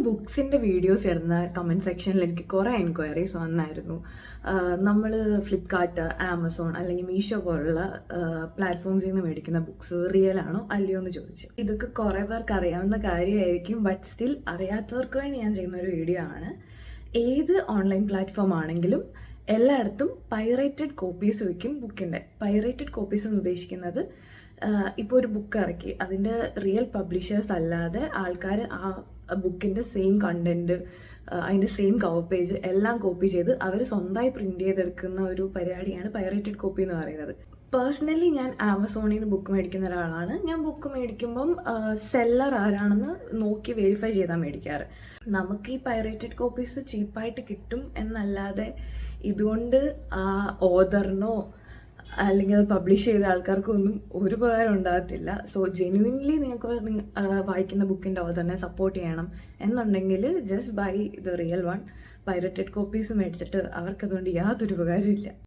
ബുക്സിൻ്റെ videos ഇടുന്ന comment സെക്ഷനിൽ എനിക്ക് കുറേ എൻക്വയറീസ് വന്നായിരുന്നു. നമ്മൾ ഫ്ലിപ്കാർട്ട്, ആമസോൺ അല്ലെങ്കിൽ മീഷോ പോലുള്ള പ്ലാറ്റ്ഫോംസിൽ നിന്ന് മേടിക്കുന്ന ബുക്സ് റിയൽ ആണോ അല്ലയോ എന്ന് ചോദിച്ചു. ഇതൊക്കെ കുറേ പേർക്ക് അറിയാവുന്ന കാര്യമായിരിക്കും, ബട്ട് സ്റ്റിൽ അറിയാത്തവർക്ക് വേണ്ടി ഞാൻ ചെയ്യുന്ന ഒരു വീഡിയോ ആണ്. ഏത് ഓൺലൈൻ പ്ലാറ്റ്ഫോം ആണെങ്കിലും എല്ലായിടത്തും പൈറേറ്റഡ് കോപ്പീസ് വയ്ക്കും ബുക്കിൻ്റെ. പൈറേറ്റഡ് കോപ്പീസ് എന്ന് ഉദ്ദേശിക്കുന്നത് ഇപ്പോൾ ഒരു ബുക്ക് ഇറക്കി അതിൻ്റെ റിയൽ പബ്ലിഷേഴ്സ് അല്ലാതെ ആൾക്കാർ ആ ബുക്കിൻ്റെ സെയിം കണ്ടൻറ്റ്, അതിൻ്റെ സെയിം കവർ പേജ് എല്ലാം കോപ്പി ചെയ്ത് അവർ സ്വന്തമായി പ്രിൻറ്റ് ചെയ്തെടുക്കുന്ന ഒരു പരിപാടിയാണ് പൈറേറ്റഡ് കോപ്പി എന്ന് പറയുന്നത്. പേഴ്സണലി ഞാൻ ആമസോണിൽ നിന്ന് ബുക്ക് മേടിക്കുന്ന ഒരാളാണ്. ഞാൻ ബുക്ക് മേടിക്കുമ്പം സെല്ലർ ആരാണെന്ന് നോക്കി വെരിഫൈ ചെയ്താൽ മേടിക്കാറ്. നമുക്ക് ഈ പൈറേറ്റഡ് കോപ്പീസ് ചീപ്പായിട്ട് കിട്ടും എന്നല്ലാതെ ഇതുകൊണ്ട് ആ ഓതറിനോ അല്ലെങ്കിൽ അത് പബ്ലിഷ് ചെയ്ത ആൾക്കാർക്കൊന്നും ഒരു ഉപകാരം ഉണ്ടാകത്തില്ല. സോ ജെന്യുവിൻലി നിങ്ങൾക്ക് വായിക്കുന്ന ബുക്കിൻ്റെ ഓതറിനെ സപ്പോർട്ട് ചെയ്യണം എന്നുണ്ടെങ്കിൽ just buy the real one. Pirated copies മേടിച്ചിട്ട് അവർക്കതുകൊണ്ട് യാതൊരു ഉപകാരമില്ല.